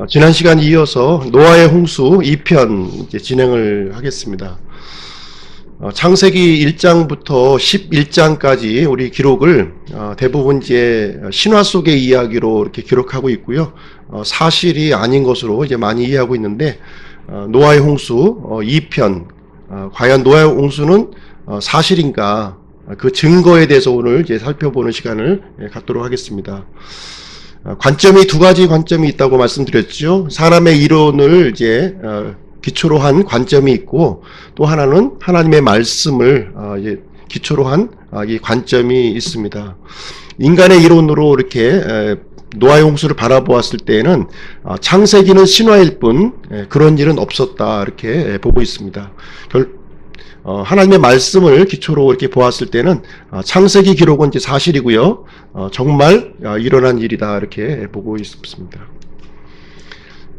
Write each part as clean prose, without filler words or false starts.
지난 시간 이어서 노아의 홍수 2편 이제 진행을 하겠습니다. 창세기 1장부터 11장까지 우리 기록을 대부분 이제 신화 속의 이야기로 이렇게 기록하고 있고요. 사실이 아닌 것으로 이제 많이 이해하고 있는데, 노아의 홍수 2편, 과연 노아의 홍수는 사실인가, 그 증거에 대해서 오늘 이제 살펴보는 시간을 갖도록 하겠습니다. 관점이 두 가지 관점이 있다고 말씀드렸죠. 사람의 이론을 이제 기초로 한 관점이 있고, 또 하나는 하나님의 말씀을 이제 기초로 한 이 관점이 있습니다. 인간의 이론으로 이렇게 노아의 홍수를 바라보았을 때에는 창세기는 신화일 뿐 그런 일은 없었다, 이렇게 보고 있습니다. 하나님의 말씀을 기초로 이렇게 보았을 때는 창세기 기록은 이제 사실이고요. 정말 일어난 일이다, 이렇게 보고 있습니다.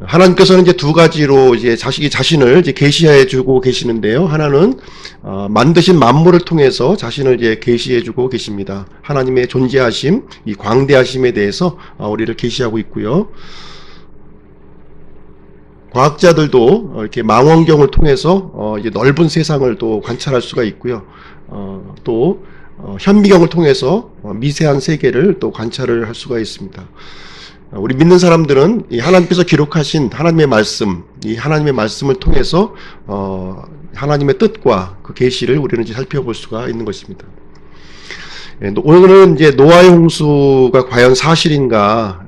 하나님께서는 이제 두 가지로 이제 자신을 이제 계시해 주고 계시는데요. 하나는 만드신 만물을 통해서 자신을 이제 계시해 주고 계십니다. 하나님의 존재하심, 이 광대하심에 대해서 우리를 계시하고 있고요. 과학자들도 이렇게 망원경을 통해서 이제 넓은 세상을 또 관찰할 수가 있고요. 또 현미경을 통해서 미세한 세계를 또 관찰을 할 수가 있습니다. 우리 믿는 사람들은 이 하나님께서 기록하신 하나님의 말씀, 이 하나님의 말씀을 통해서 하나님의 뜻과 그 계시를 우리는 이제 살펴볼 수가 있는 것입니다. 오늘은 이제 노아의 홍수가 과연 사실인가?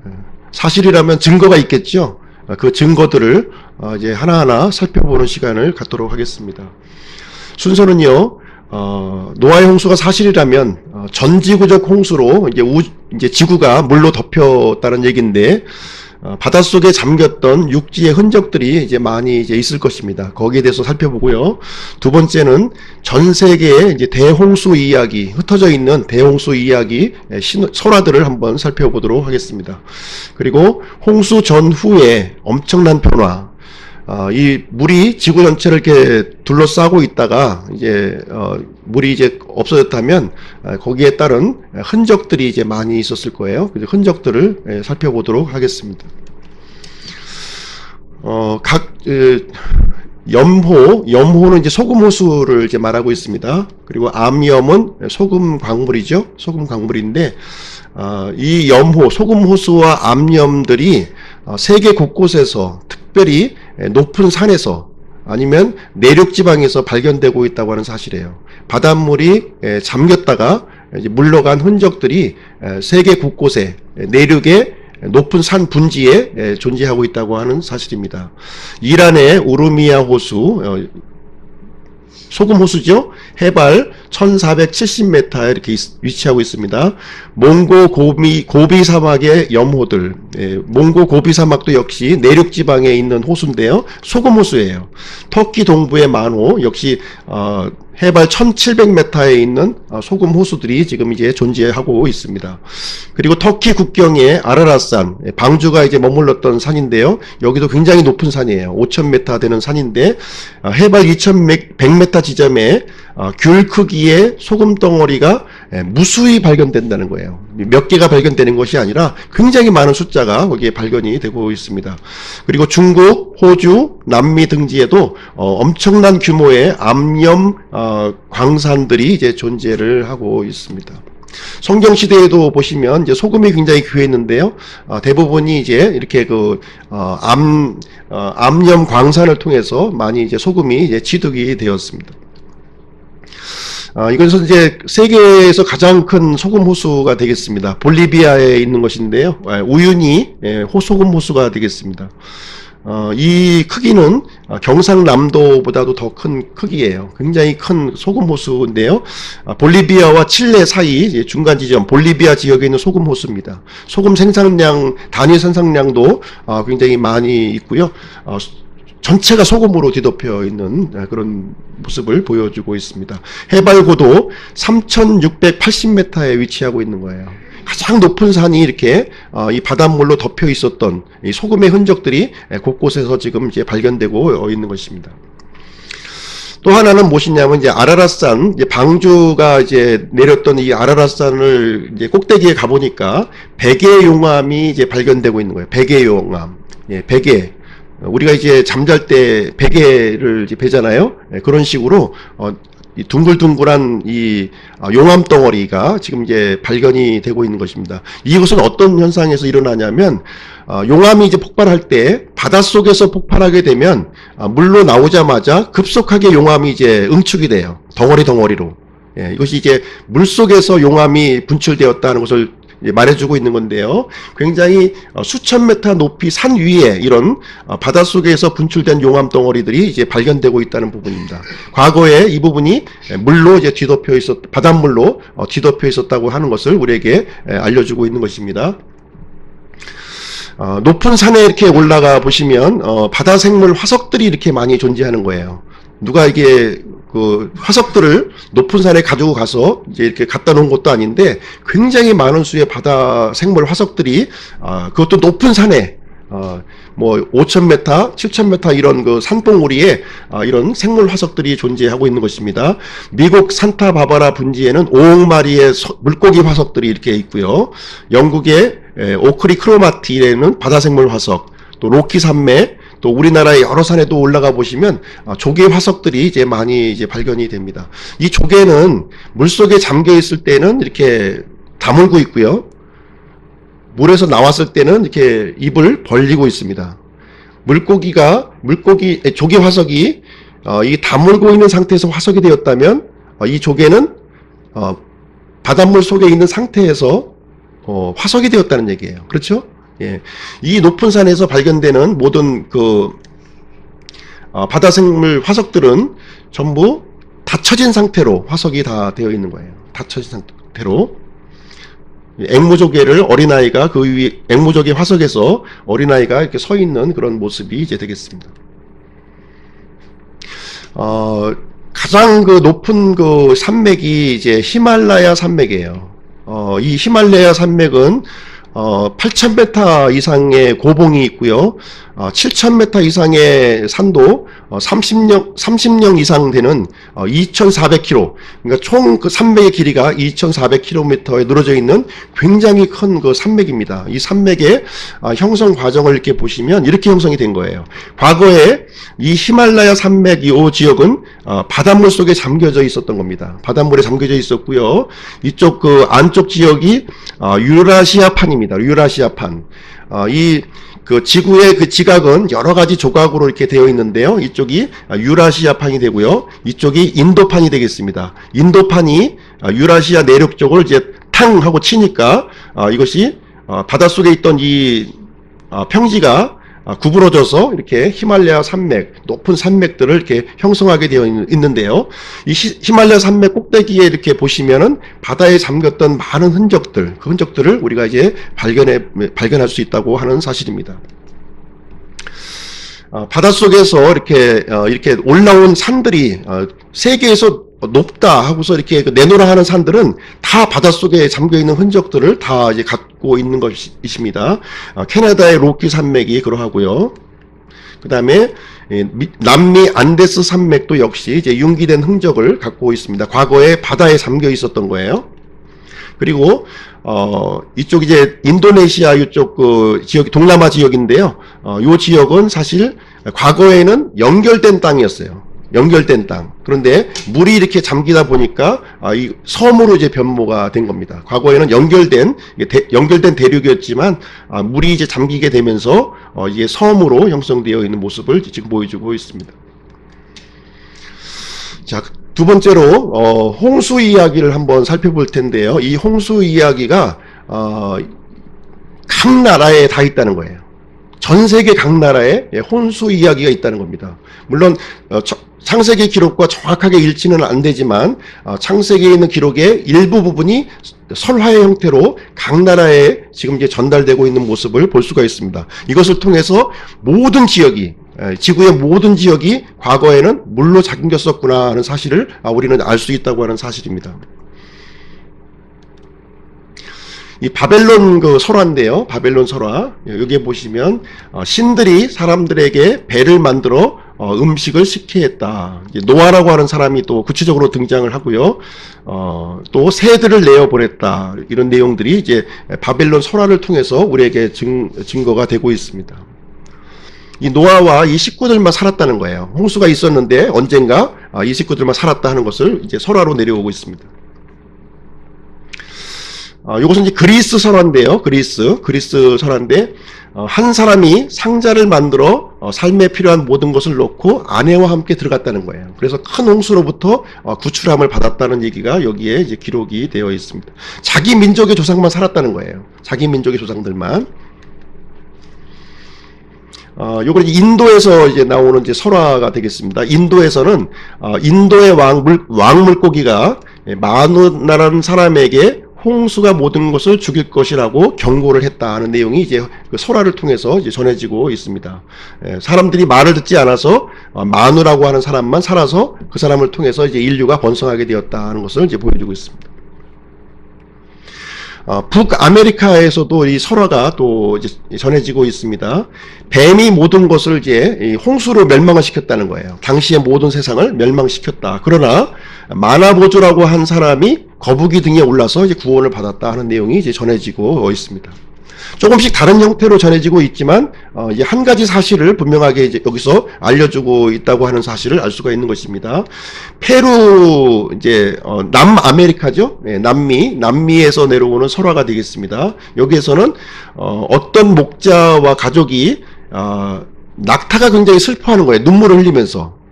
사실이라면 증거가 있겠죠. 그 증거들을 이제 하나하나 살펴보는 시간을 갖도록 하겠습니다. 순서는요, 노아의 홍수가 사실이라면 전지구적 홍수로 이제 지구가 물로 덮였다는 얘기인데, 바닷속에 잠겼던 육지의 흔적들이 이제 많이 이제 있을 것입니다. 거기에 대해서 살펴보고요. 두 번째는 전 세계의 이제 대홍수 이야기, 흩어져 있는 대홍수 이야기, 설화들을 한번 살펴보도록 하겠습니다. 그리고 홍수 전후에 엄청난 변화, 이 물이 지구 전체를 이렇게 둘러싸고 있다가 이제 물이 이제 없어졌다면 거기에 따른 흔적들이 이제 많이 있었을 거예요. 그 흔적들을 살펴보도록 하겠습니다. 염호는 이제 소금 호수를 이제 말하고 있습니다. 그리고 암염은 소금 광물이죠. 소금 광물인데, 이 소금 호수와 암염들이 세계 곳곳에서, 특별히 높은 산에서 아니면 내륙 지방에서 발견되고 있다고 하는 사실이에요. 바닷물이 잠겼다가 이제 물러간 흔적들이 세계 곳곳에, 내륙의 높은 산 분지에 존재하고 있다고 하는 사실입니다. 이란의 우르미아 호수, 소금 호수죠. 해발 1470m에 이렇게 위치하고 있습니다. 몽고 고비 사막의 염호들, 몽고 고비 사막도 역시 내륙 지방에 있는 호수인데요. 소금 호수예요. 터키 동부의 만호 역시 해발 1700m에 있는 소금 호수들이 지금 이제 존재하고 있습니다. 그리고 터키 국경의 아라랏산, 방주가 이제 머물렀던 산인데요. 여기도 굉장히 높은 산이에요. 5000m 되는 산인데, 해발 2100m 지점에 귤 크기의 소금 덩어리가 무수히 발견된다는 거예요. 몇 개가 발견되는 것이 아니라 굉장히 많은 숫자가 거기에 발견이 되고 있습니다. 그리고 중국, 호주, 남미 등지에도 엄청난 규모의 암염 광산들이 이제 존재를 하고 있습니다. 성경 시대에도 보시면 이제 소금이 굉장히 귀했는데요. 대부분이 이제 이렇게 암염 광산을 통해서 많이 이제 소금이 이제 취득이 되었습니다. 이것은 이제 세계에서 가장 큰 소금 호수가 되겠습니다. 볼리비아에 있는 것인데요. 우유니 소금 호수가 되겠습니다. 이 크기는 경상남도보다도 더 큰 크기예요. 굉장히 큰 소금 호수인데요. 볼리비아와 칠레 사이 중간 지점, 볼리비아 지역에 있는 소금 호수입니다. 소금 생산량, 단위 생산량도 굉장히 많이 있고요. 전체가 소금으로 뒤덮여 있는 그런 모습을 보여주고 있습니다. 해발 고도 3680m에 위치하고 있는 거예요. 가장 높은 산이 이렇게 이 바닷물로 덮여 있었던 이 소금의 흔적들이 곳곳에서 지금 이제 발견되고 있는 것입니다. 또 하나는 무엇이냐면 이제 아라랏산, 이제 방주가 이제 내렸던 이 아라랏산을 이제 꼭대기에 가보니까 백의 용암이 이제 발견되고 있는 거예요. 백의 용암. 예, 베개. 우리가 이제 잠잘 때 베개를 이제 베잖아요. 예, 그런 식으로 이 둥글둥글한 이 용암 덩어리가 지금 이제 발견이 되고 있는 것입니다. 이것은 어떤 현상에서 일어나냐면 용암이 이제 폭발할 때 바닷속에서 폭발하게 되면 물로 나오자마자 급속하게 용암이 이제 응축이 돼요. 덩어리로. 예, 이것이 이제 물속에서 용암이 분출되었다는 것을 말해주고 있는 건데요. 굉장히 수천 메타 높이 산 위에 이런 바닷속에서 분출된 용암 덩어리들이 이제 발견되고 있다는 부분입니다. 과거에 이 부분이 물로 이제 뒤덮여 바닷물로 뒤덮여 있었다고 하는 것을 우리에게 알려주고 있는 것입니다. 높은 산에 이렇게 올라가 보시면 바다 생물 화석들이 이렇게 많이 존재하는 거예요. 누가 이게 그 화석들을 높은 산에 가지고 가서 이제 이렇게 갖다 놓은 것도 아닌데 굉장히 많은 수의 바다 생물 화석들이 그것도 높은 산에 뭐 5,000m, 7,000m 이런 그 산봉우리에 이런 생물 화석들이 존재하고 있는 것입니다. 미국 산타바바라 분지에는 5억 마리의 물고기 화석들이 이렇게 있고요. 영국의 오크리 크로마티에는 바다 생물 화석, 또 로키 산맥, 또 우리나라의 여러 산에도 올라가 보시면 조개 화석들이 이제 많이 이제 발견이 됩니다. 이 조개는 물속에 잠겨 있을 때는 이렇게 다물고 있고요. 물에서 나왔을 때는 이렇게 입을 벌리고 있습니다. 조개 화석이 이 다물고 있는 상태에서 화석이 되었다면 이 조개는 바닷물 속에 있는 상태에서 화석이 되었다는 얘기예요. 그렇죠? 예. 이 높은 산에서 발견되는 모든 그 바다 생물 화석들은 전부 닫혀진 상태로 화석이 다 되어 있는 거예요. 닫혀진 상태로. 앵무조개를 어린아이가 그 위에 앵무조개 화석에서 어린아이가 이렇게 서 있는 그런 모습이 이제 되겠습니다. 가장 그 높은 그 산맥이 이제 히말라야 산맥이에요. 이 히말라야 산맥은 8,000m 이상의 고봉이 있고요. 7,000m 이상의 산도 30령 이상 되는 2,400km, 그러니까 총 그 산맥의 길이가 2,400km에 늘어져 있는 굉장히 큰 그 산맥입니다. 이 산맥의 형성 과정을 이렇게 보시면 이렇게 형성이 된 거예요. 과거에 이 히말라야 산맥 이 지역은 바닷물 속에 잠겨져 있었던 겁니다. 바닷물에 잠겨져 있었고요. 이쪽 그 안쪽 지역이 유라시아판입니다. 유라시아판. 그 지구의 그 지각은 여러 가지 조각으로 이렇게 되어 있는데요. 이쪽이 유라시아판이 되고요. 이쪽이 인도판이 되겠습니다. 인도판이 유라시아 내륙 쪽을 이제 탕 하고 치니까 이것이 바닷속에 있던 이 평지가 구부러져서 이렇게 히말라야 산맥, 높은 산맥들을 이렇게 형성하게 되어 있는데요. 이 히말라야 산맥 꼭대기에 이렇게 보시면은 바다에 잠겼던 많은 흔적들, 그 흔적들을 우리가 이제 발견할 수 있다고 하는 사실입니다. 바닷속에서 이렇게 올라온 산들이 세계에서 높다 하고서 이렇게 내놓으라 하는 산들은 다 바닷속에 잠겨있는 흔적들을 다 이제 갖고 있는 것입니다. 캐나다의 로키 산맥이 그러하고요. 그 다음에 남미 안데스 산맥도 역시 이제 융기된 흔적을 갖고 있습니다. 과거에 바다에 잠겨 있었던 거예요. 그리고 이쪽 이제 인도네시아 이쪽 그 지역, 동남아 지역인데요. 이 지역은 사실 과거에는 연결된 땅이었어요. 연결된 땅. 그런데 물이 이렇게 잠기다 보니까 이 섬으로 이제 변모가 된 겁니다. 과거에는 연결된 대륙이었지만 물이 이제 잠기게 되면서 이게 섬으로 형성되어 있는 모습을 지금 보여주고 있습니다. 자, 두 번째로 홍수 이야기를 한번 살펴볼 텐데요. 이 홍수 이야기가 각 나라에 다 있다는 거예요. 전 세계 각 나라에 홍수 이야기가 있다는 겁니다. 물론 창세기 기록과 정확하게 일치는 안 되지만 창세기에 있는 기록의 일부 부분이 설화의 형태로 각 나라에 지금 이제 전달되고 있는 모습을 볼 수가 있습니다. 이것을 통해서 모든 지역이, 지구의 모든 지역이 과거에는 물로 잠겼었구나 하는 사실을 우리는 알 수 있다고 하는 사실입니다. 이 바벨론 그 설화인데요. 바벨론 설화. 여기에 보시면 신들이 사람들에게 배를 만들어 음식을 식게 했다. 노아라고 하는 사람이 또 구체적으로 등장을 하고요. 또 새들을 내어 보냈다. 이런 내용들이 이제 바벨론 설화를 통해서 우리에게 증거가 되고 있습니다. 이 노아와 이 식구들만 살았다는 거예요. 홍수가 있었는데 언젠가 이 식구들만 살았다 하는 것을 이제 설화로 내려오고 있습니다. 이것은 이제 그리스 설화인데요. 그리스 설화인데 한 사람이 상자를 만들어 삶에 필요한 모든 것을 넣고 아내와 함께 들어갔다는 거예요. 그래서 큰 홍수로부터 구출함을 받았다는 얘기가 여기에 이제 기록이 되어 있습니다. 자기 민족의 조상만 살았다는 거예요. 자기 민족의 조상들만. 요건 인도에서 이제 나오는 이제 설화가 되겠습니다. 인도에서는 인도의 왕 물고기가 마누나라는 사람에게 홍수가 모든 것을 죽일 것이라고 경고를 했다 하는 내용이 이제 그 설화를 통해서 이제 전해지고 있습니다. 사람들이 말을 듣지 않아서 마누라고 하는 사람만 살아서 그 사람을 통해서 이제 인류가 번성하게 되었다 하는 것을 이제 보여주고 있습니다. 북아메리카에서도 이 설화가 또 이제 전해지고 있습니다. 뱀이 모든 것을 이제 홍수로 멸망을 시켰다는 거예요. 당시의 모든 세상을 멸망시켰다. 그러나 마나보조라고 한 사람이 거북이 등에 올라서 이제 구원을 받았다 하는 내용이 이제 전해지고 있습니다. 조금씩 다른 형태로 전해지고 있지만 이제 한 가지 사실을 분명하게 이제 여기서 알려주고 있다고 하는 사실을 알 수가 있는 것입니다. 페루 이제 남아메리카죠. 네, 남미에서 내려오는 설화가 되겠습니다. 여기에서는 어떤 목자와 가족이 낙타가 굉장히 슬퍼하는 거예요. 눈물을 흘리면서.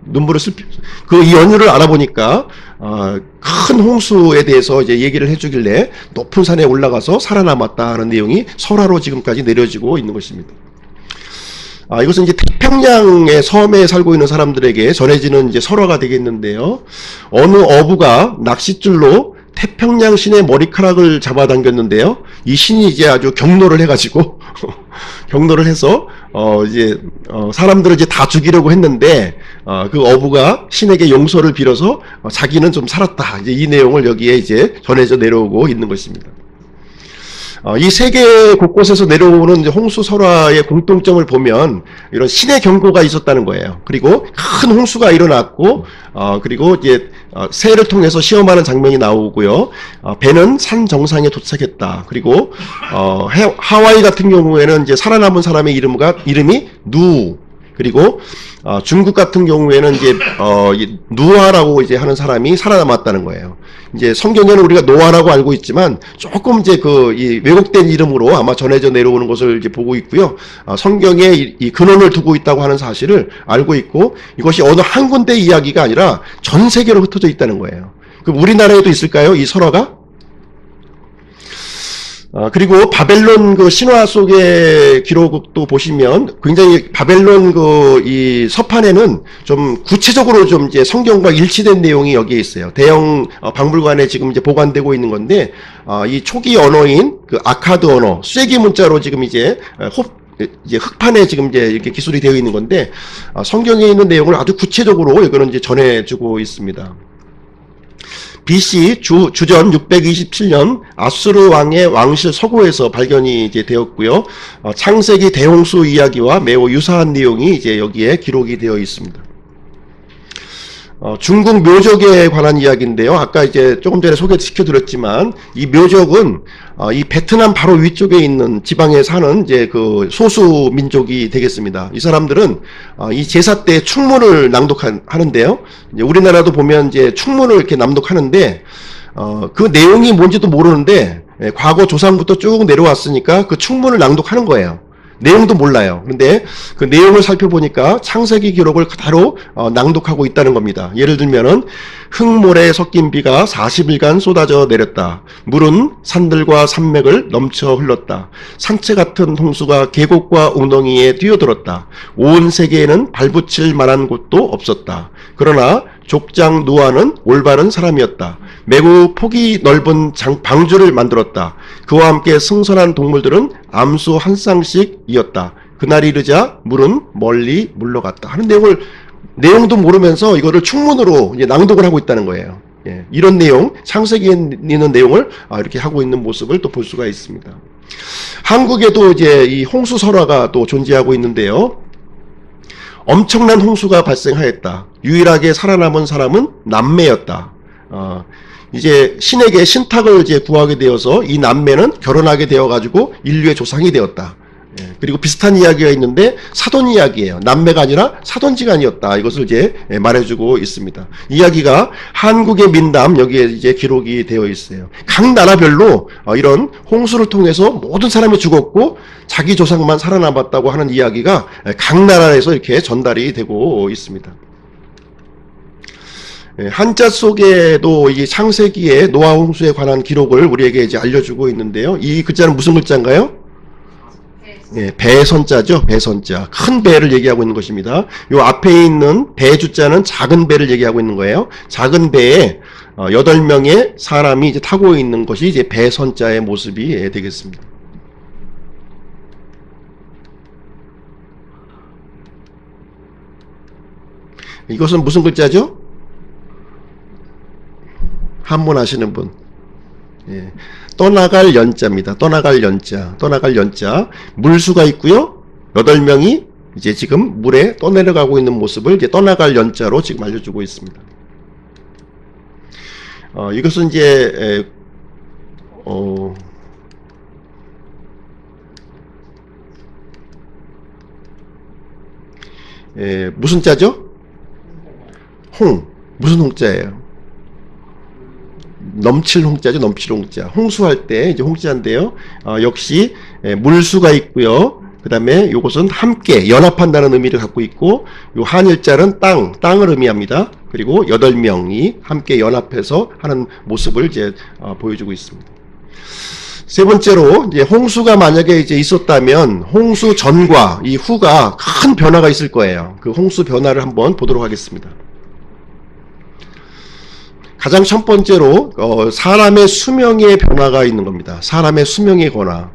그 연유를 알아보니까 큰 홍수에 대해서 이제 얘기를 해주길래 높은 산에 올라가서 살아남았다 하는 내용이 설화로 지금까지 내려지고 있는 것입니다. 이것은 이제 태평양의 섬에 살고 있는 사람들에게 전해지는 이제 설화가 되겠는데요. 어느 어부가 낚싯줄로 태평양 신의 머리카락을 잡아당겼는데요. 이 신이 이제 아주 경로를 해가지고 경로를 해서 이제 사람들을 이제 다 죽이려고 했는데 그 어부가 신에게 용서를 빌어서 자기는 좀 살았다. 이제 이 내용을 여기에 이제 전해져 내려오고 있는 것입니다. 이 세계 곳곳에서 내려오는 이제 홍수 설화의 공통점을 보면 이런 신의 경고가 있었다는 거예요. 그리고 큰 홍수가 일어났고 그리고 이제 새를 통해서 시험하는 장면이 나오고요. 배는 산 정상에 도착했다. 그리고 하와이 같은 경우에는 이제 살아남은 사람의 이름이 누. 그리고 중국 같은 경우에는 이제 누아라고 이제 하는 사람이 살아남았다는 거예요. 이제 성경에는 우리가 노아라고 알고 있지만 조금 이제 이 왜곡된 이름으로 아마 전해져 내려오는 것을 이제 보고 있고요. 성경에 이 근원을 두고 있다고 하는 사실을 알고 있고 이것이 어느 한 군데 이야기가 아니라 전 세계로 흩어져 있다는 거예요. 그럼 우리나라에도 있을까요? 이 설화가? 그리고 바벨론 그 신화 속의 기록도 보시면 굉장히 바벨론 이 서판에는 좀 구체적으로 좀 이제 성경과 일치된 내용이 여기에 있어요. 대형 박물관에 지금 이제 보관되고 있는 건데, 이 초기 언어인 그 아카드 언어, 쐐기 문자로 지금 이제 흑판에 지금 이제 이렇게 기술이 되어 있는 건데, 성경에 있는 내용을 아주 구체적으로 이거는 이제 전해주고 있습니다. BC 주전 627년 아수르 왕의 왕실 서고에서 발견이 이제 되었고요. 창세기 대홍수 이야기와 매우 유사한 내용이 이제 여기에 기록이 되어 있습니다. 중국 묘적에 관한 이야기인데요. 아까 이제 조금 전에 소개시켜드렸지만 이 묘적은 이 베트남 바로 위쪽에 있는 지방에 사는 이제 그 소수 민족이 되겠습니다. 이 사람들은 이 제사 때 충문을 낭독하는데요. 이제 우리나라도 보면 이제 충문을 이렇게 낭독하는데 그 내용이 뭔지도 모르는데 과거 조상부터 쭉 내려왔으니까 그 충문을 낭독하는 거예요. 내용도 몰라요. 그런데 그 내용을 살펴보니까 창세기 기록을 그대로 낭독하고 있다는 겁니다. 예를 들면은 흙모래 섞인 비가 40일간 쏟아져 내렸다. 물은 산들과 산맥을 넘쳐 흘렀다. 산채 같은 홍수가 계곡과 웅덩이에 뛰어들었다. 온 세계에는 발붙일 만한 곳도 없었다. 그러나 족장 누아는 올바른 사람이었다. 매우 폭이 넓은 방주를 만들었다. 그와 함께 승선한 동물들은 암수 한 쌍씩이었다. 그날이 이르자 물은 멀리 물러갔다 하는 내용도 모르면서 이거를 충문으로 이제 낭독을 하고 있다는 거예요. 예, 이런 내용, 창세기에 있는 내용을 이렇게 하고 있는 모습을 또 볼 수가 있습니다. 한국에도 이제 이 홍수 설화가 또 존재하고 있는데요. 엄청난 홍수가 발생하였다. 유일하게 살아남은 사람은 남매였다. 이제 신에게 신탁을 이제 구하게 되어서 이 남매는 결혼하게 되어가지고 인류의 조상이 되었다. 그리고 비슷한 이야기가 있는데 사돈 이야기예요. 남매가 아니라 사돈지간이었다. 이것을 이제 말해주고 있습니다. 이야기가 한국의 민담 여기에 이제 기록이 되어 있어요. 각 나라별로 이런 홍수를 통해서 모든 사람이 죽었고 자기 조상만 살아남았다고 하는 이야기가 각 나라에서 이렇게 전달이 되고 있습니다. 한자 속에도 이 창세기의 노아 홍수에 관한 기록을 우리에게 이제 알려주고 있는데요. 이 글자는 무슨 글자인가요? 배선자죠. 배선자. 큰 배를 얘기하고 있는 것입니다. 요 앞에 있는 배주자는 작은 배를 얘기하고 있는 거예요. 작은 배에 8명의 사람이 이제 타고 있는 것이 이제 배선자의 모습이 되겠습니다. 이것은 무슨 글자죠? 한문 아시는 분. 떠나갈 연자입니다. 떠나갈 연자. 떠나갈 연자. 물수가 있고요. 8명이 이제 지금 물에 떠내려가고 있는 모습을 이제 떠나갈 연자로 지금 알려주고 있습니다. 이것은 이제 무슨 자죠? 무슨 홍자예요? 넘칠 홍자죠. 넘칠 홍자. 홍수할 때 이제 홍자인데요. 역시 물수가 있고요. 그 다음에 요것은 함께 연합한다는 의미를 갖고 있고, 요 한일자는 땅을 의미합니다. 그리고 8명이 함께 연합해서 하는 모습을 이제 보여주고 있습니다. 세 번째로 이제 홍수가 만약에 이제 있었다면 홍수 전과 이 후가 큰 변화가 있을 거예요. 그 홍수 변화를 한번 보도록 하겠습니다. 가장 첫 번째로 사람의 수명의 변화가 있는 겁니다. 사람의 수명의 변화.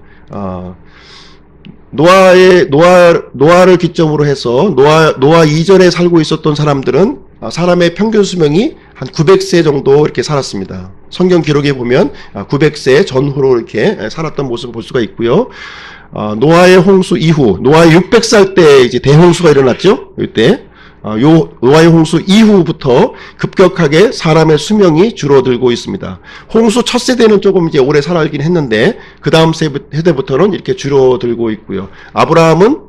노아를 기점으로 해서 노아 이전에 살고 있었던 사람들은 사람의 평균 수명이 한 900세 정도 이렇게 살았습니다. 성경 기록에 보면 900세 전후로 이렇게 살았던 모습을 볼 수가 있고요. 노아의 홍수 이후, 노아의 600살 때 이제 대홍수가 일어났죠. 이때 노아의 홍수 이후부터 급격하게 사람의 수명이 줄어들고 있습니다. 홍수 첫 세대는 조금 이제 오래 살긴 했는데 그 다음 세대부터는 이렇게 줄어들고 있고요. 아브라함은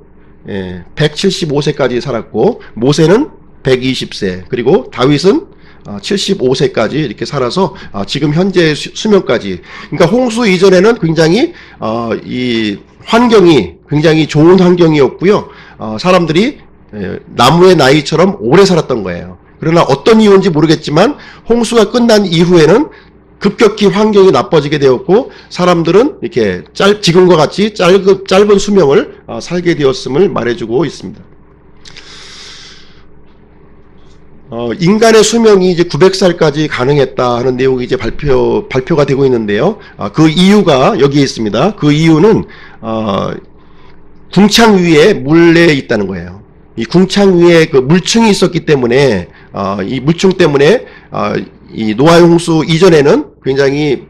175세까지 살았고 모세는 120세, 그리고 다윗은 75세까지 이렇게 살아서 지금 현재 수명까지. 그러니까 홍수 이전에는 굉장히 이 환경이 굉장히 좋은 환경이었고요. 사람들이 나무의 나이처럼 오래 살았던 거예요. 그러나 어떤 이유인지 모르겠지만 홍수가 끝난 이후에는 급격히 환경이 나빠지게 되었고 사람들은 이렇게 지금과 같이 짧은 수명을 살게 되었음을 말해주고 있습니다. 인간의 수명이 이제 900살까지 가능했다 하는 내용이 이제 발표가 되고 있는데요. 그 이유가 여기에 있습니다. 그 이유는 궁창 위에 물에 있다는 거예요. 이 궁창 위에 그 물층이 있었기 때문에 이 물층 때문에 이 노아의 홍수 이전에는 굉장히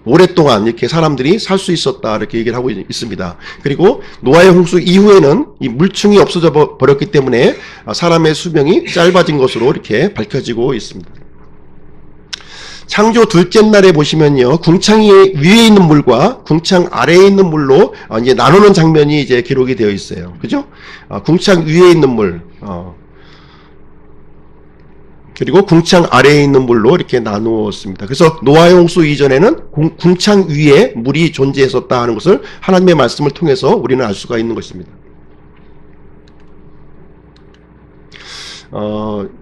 오랫동안 이렇게 사람들이 살 수 있었다 이렇게 얘기를 하고 있습니다. 그리고 노아의 홍수 이후에는 이 물층이 없어져 버렸기 때문에 사람의 수명이 짧아진 것으로 이렇게 밝혀지고 있습니다. 창조 둘째 날에 보시면요, 궁창 위에 있는 물과 궁창 아래에 있는 물로 이제 나누는 장면이 이제 기록이 되어 있어요. 그죠? 궁창 위에 있는 물, 그리고 궁창 아래에 있는 물로 이렇게 나누었습니다. 그래서 노아의 홍수 이전에는 궁창 위에 물이 존재했었다 하는 것을 하나님의 말씀을 통해서 우리는 알 수가 있는 것입니다.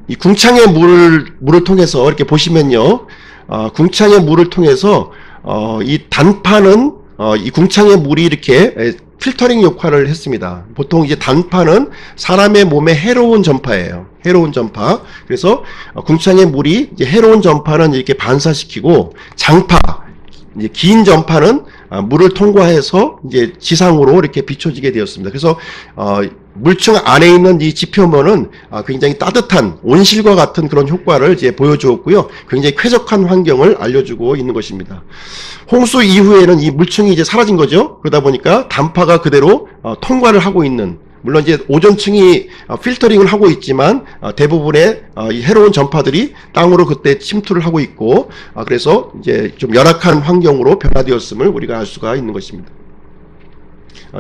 이 궁창의 물을 통해서 이렇게 보시면요, 궁창의 물을 통해서 이 단파는 이 궁창의 물이 이렇게 필터링 역할을 했습니다. 보통 이제 단파는 사람의 몸에 해로운 전파예요. 해로운 전파. 그래서 궁창의 물이 이제 해로운 전파는 이렇게 반사시키고 장파, 이제 긴 전파는 물을 통과해서 이제 지상으로 이렇게 비춰지게 되었습니다. 그래서 물층 안에 있는 이 지표면은 굉장히 따뜻한 온실과 같은 그런 효과를 이제 보여주었고요. 굉장히 쾌적한 환경을 알려주고 있는 것입니다. 홍수 이후에는 이 물층이 이제 사라진 거죠. 그러다 보니까 단파가 그대로 통과를 하고 있는, 물론 이제 오존층이 필터링을 하고 있지만 대부분의 이 해로운 전파들이 땅으로 그때 침투를 하고 있고, 그래서 이제 좀 열악한 환경으로 변화되었음을 우리가 알 수가 있는 것입니다.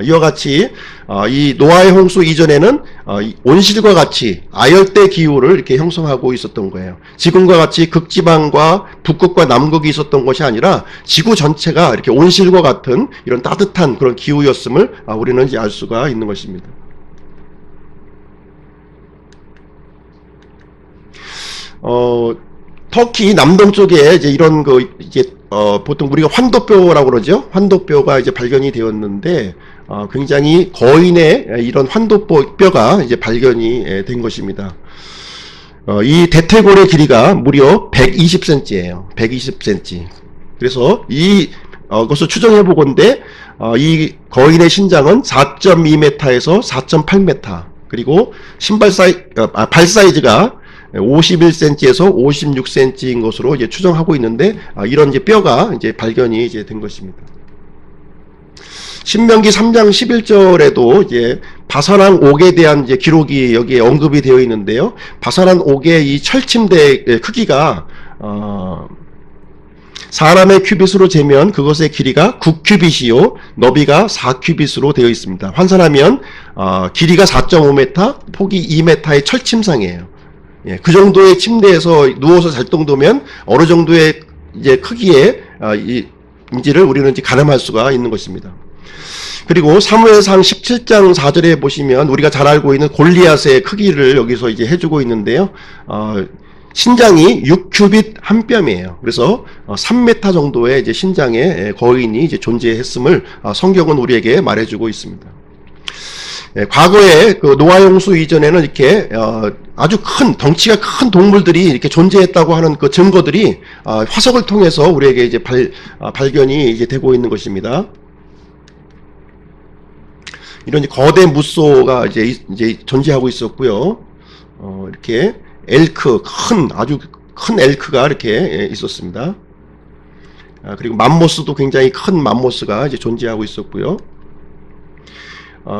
이와 같이 이 노아의 홍수 이전에는 이 온실과 같이 아열대 기후를 이렇게 형성하고 있었던 거예요. 지금과 같이 극지방과 북극과 남극이 있었던 것이 아니라 지구 전체가 이렇게 온실과 같은 이런 따뜻한 그런 기후였음을 우리는 이제 알 수가 있는 것입니다. 터키 남동쪽에 이제 이런 보통 우리가 환도뼈라고 그러죠. 환도뼈가 이제 발견이 되었는데, 굉장히 거인의 이런 환도뼈가 이제 발견이 된 것입니다. 이 대퇴골의 길이가 무려 120cm예요. 120cm. 그래서 것을 추정해 보건대, 이 거인의 신장은 4.2m에서 4.8m. 그리고 발 사이즈가 51cm에서 56cm인 것으로 이제 추정하고 있는데, 이런 이제 뼈가 이제 발견이 이제 된 것입니다. 신명기 3장 11절에도 이제 바사란 옥에 대한 이제 기록이 여기에 언급이 되어 있는데요. 바사란 옥의 이 철침대의 크기가 사람의 큐빗으로 재면 그것의 길이가 9큐빗이요 너비가 4큐빗으로 되어 있습니다. 환산하면 길이가 4.5m, 폭이 2m의 철침상이에요. 예, 그 정도의 침대에서 누워서 잘 정도면 어느 정도의 이제 크기의 인지를 우리는 이제 가늠할 수가 있는 것입니다. 그리고 사무엘상 17장 4절에 보시면 우리가 잘 알고 있는 골리앗의 크기를 여기서 이제 해주고 있는데요. 신장이 6큐빗 한 뼘이에요. 그래서 3m 정도의 이제 신장의 거인이 이제 존재했음을 성경은 우리에게 말해주고 있습니다. 과거에 그 노아 홍수 이전에는 이렇게 아주 큰 덩치가 큰 동물들이 이렇게 존재했다고 하는 그 증거들이 화석을 통해서 우리에게 이제 발견이 이제 되고 있는 것입니다. 이런 거대 무소가 이제 존재하고 있었고요. 이렇게 엘크 아주 큰 엘크가 이렇게 있었습니다. 그리고 맘모스도 굉장히 큰 맘모스가 이제 존재하고 있었고요.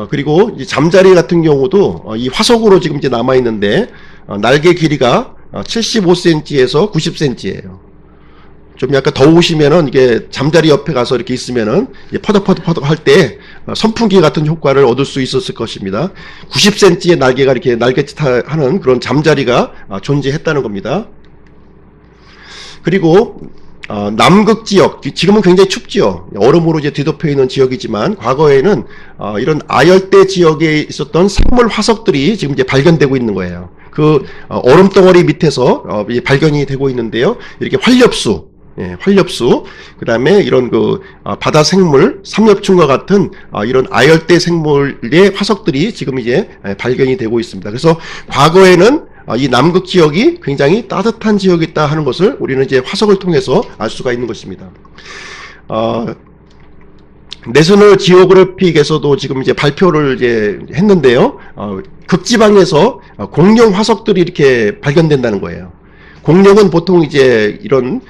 그리고 이제 잠자리 같은 경우도 이 화석으로 지금 이제 남아 있는데 날개 길이가 75cm에서 90cm예요. 좀 약간 더우시면은 이게 잠자리 옆에 가서 이렇게 있으면은 퍼덕퍼덕 할 때 선풍기 같은 효과를 얻을 수 있었을 것입니다. 90cm의 날개가 이렇게 날갯짓 하는 그런 잠자리가 존재했다는 겁니다. 그리고 남극 지역, 지금은 굉장히 춥지요. 얼음으로 이제 뒤덮여 있는 지역이지만 과거에는 이런 아열대 지역에 있었던 생물 화석들이 지금 이제 발견되고 있는 거예요. 그 얼음 덩어리 밑에서 발견이 되고 있는데요. 이렇게 활엽수, 그 다음에 이런 바다 생물, 삼엽충과 같은 이런 아열대 생물의 화석들이 지금 이제 발견이 되고 있습니다. 그래서 과거에는 이 남극 지역이 굉장히 따뜻한 지역이다 하는 것을 우리는 이제 화석을 통해서 알 수가 있는 것입니다. 내셔널 지오그래픽에서도 지금 이제 발표를 이제 했는데요. 극지방에서 공룡 화석들이 이렇게 발견된다는 거예요. 공룡은 보통 이제 이런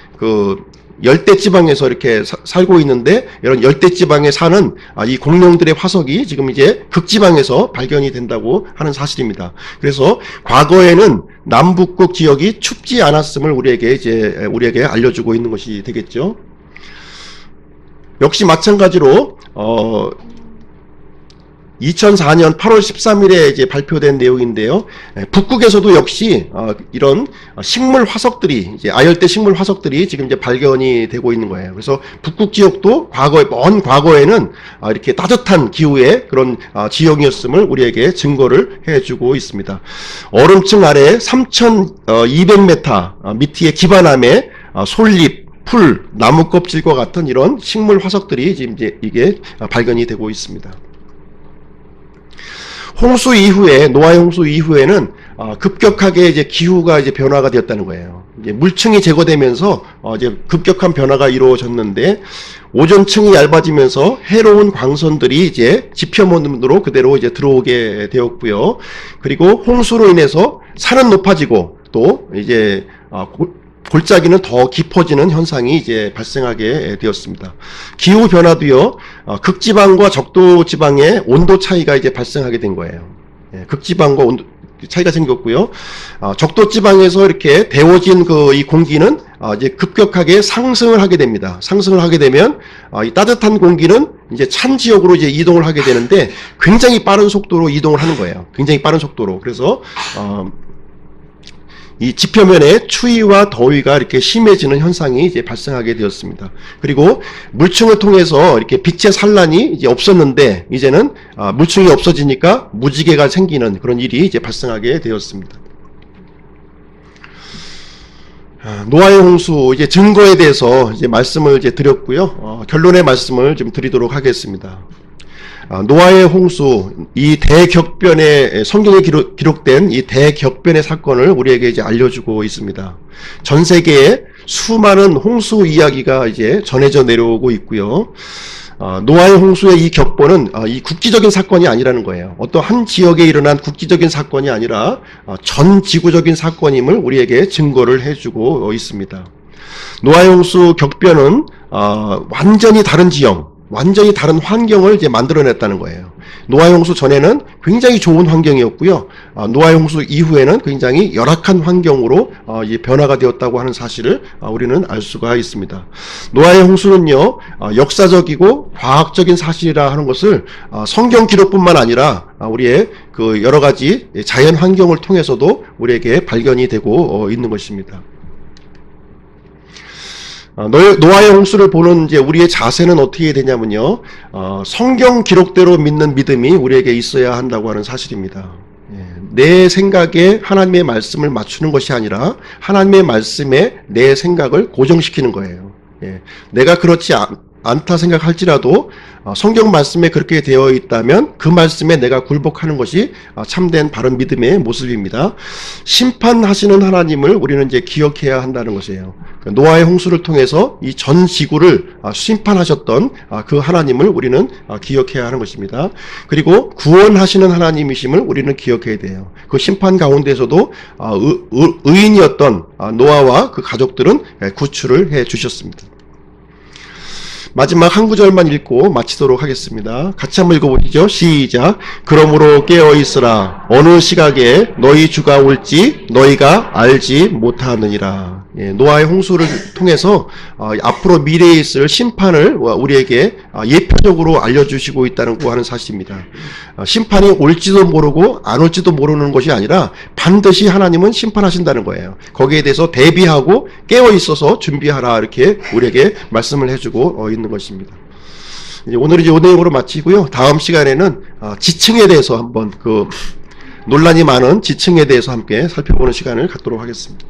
열대 지방에서 이렇게 살고 있는데 이런 열대 지방에 사는 이 공룡들의 화석이 지금 이제 극지방에서 발견이 된다고 하는 사실입니다. 그래서 과거에는 남북극 지역이 춥지 않았음을 우리에게 알려주고 있는 것이 되겠죠. 역시 마찬가지로 2004년 8월 13일에 이제 발표된 내용인데요. 북극에서도 역시 이런 식물 화석들이 이제 아열대 식물 화석들이 지금 이제 발견이 되고 있는 거예요. 그래서 북극 지역도 먼 과거에는 이렇게 따뜻한 기후의 그런 지형이었음을 우리에게 증거를 해주고 있습니다. 얼음층 아래 3,200m 밑에 기반함에 솔잎, 풀, 나무 껍질과 같은 이런 식물 화석들이 지금 이제 이게 발견이 되고 있습니다. 홍수 이후에, 노아의 홍수 이후에는 급격하게 이제 기후가 이제 변화가 되었다는 거예요. 이제 물층이 제거되면서 이제 급격한 변화가 이루어졌는데 오존층이 얇아지면서 해로운 광선들이 이제 지표면으로 그대로 이제 들어오게 되었고요. 그리고 홍수로 인해서 산은 높아지고 또 이제 골짜기는 더 깊어지는 현상이 이제 발생하게 되었습니다. 기후 변화도요, 극지방과 적도지방의 온도 차이가 이제 발생하게 된 거예요. 극지방과 온도 차이가 생겼고요. 적도지방에서 이렇게 데워진 이 공기는 이제 급격하게 상승을 하게 됩니다. 상승을 하게 되면 이 따뜻한 공기는 이제 찬 지역으로 이제 이동을 하게 되는데 굉장히 빠른 속도로 이동을 하는 거예요. 굉장히 빠른 속도로. 그래서 이 지표면에 추위와 더위가 이렇게 심해지는 현상이 이제 발생하게 되었습니다. 그리고 물층을 통해서 이렇게 빛의 산란이 이제 없었는데 이제는 물층이 없어지니까 무지개가 생기는 그런 일이 이제 발생하게 되었습니다. 노아의 홍수 이제 증거에 대해서 이제 말씀을 이제 드렸고요. 결론의 말씀을 좀 드리도록 하겠습니다. 노아의 홍수, 이 대격변의 성경에 기록된 이 대격변의 사건을 우리에게 이제 알려주고 있습니다. 전 세계에 수많은 홍수 이야기가 이제 전해져 내려오고 있고요. 노아의 홍수의 이 격보는 이 국지적인 사건이 아니라는 거예요. 어떤 한 지역에 일어난 국지적인 사건이 아니라 전 지구적인 사건임을 우리에게 증거를 해주고 있습니다. 노아의 홍수 격변은 완전히 다른 지형, 완전히 다른 환경을 이제 만들어냈다는 거예요. 노아의 홍수 전에는 굉장히 좋은 환경이었고요. 노아의 홍수 이후에는 굉장히 열악한 환경으로 변화가 되었다고 하는 사실을 우리는 알 수가 있습니다. 노아의 홍수는요, 역사적이고 과학적인 사실이라 하는 것을 성경 기록뿐만 아니라 우리의 그 여러 가지 자연 환경을 통해서도 우리에게 발견이 되고 있는 것입니다. 노아의 홍수를 보는 이제 우리의 자세는 어떻게 되냐면요, 성경 기록대로 믿는 믿음이 우리에게 있어야 한다고 하는 사실입니다. 내 생각에 하나님의 말씀을 맞추는 것이 아니라 하나님의 말씀에 내 생각을 고정시키는 거예요. 내가 그렇지 않다 생각할지라도 성경 말씀에 그렇게 되어 있다면 그 말씀에 내가 굴복하는 것이 참된 바른 믿음의 모습입니다. 심판하시는 하나님을 우리는 이제 기억해야 한다는 것이에요. 노아의 홍수를 통해서 이 전 지구를 심판하셨던 그 하나님을 우리는 기억해야 하는 것입니다. 그리고 구원하시는 하나님이심을 우리는 기억해야 돼요. 그 심판 가운데서도 의인이었던 노아와 그 가족들은 구출을 해 주셨습니다. 마지막 한 구절만 읽고 마치도록 하겠습니다. 같이 한번 읽어보시죠. 시작. 그러므로 깨어있으라. 어느 시각에 너희 주가 올지 너희가 알지 못하느니라. 노아의 홍수를 통해서 앞으로 미래에 있을 심판을 우리에게 예표적으로 알려주시고 있다는 하는 사실입니다. 심판이 올지도 모르고 안 올지도 모르는 것이 아니라 반드시 하나님은 심판하신다는 거예요. 거기에 대해서 대비하고 깨어있어서 준비하라, 이렇게 우리에게 말씀을 해주고 있는 것입니다. 오늘은 이제 내용으로 마치고요. 다음 시간에는 지층에 대해서 한번 논란이 많은 지층에 대해서 함께 살펴보는 시간을 갖도록 하겠습니다.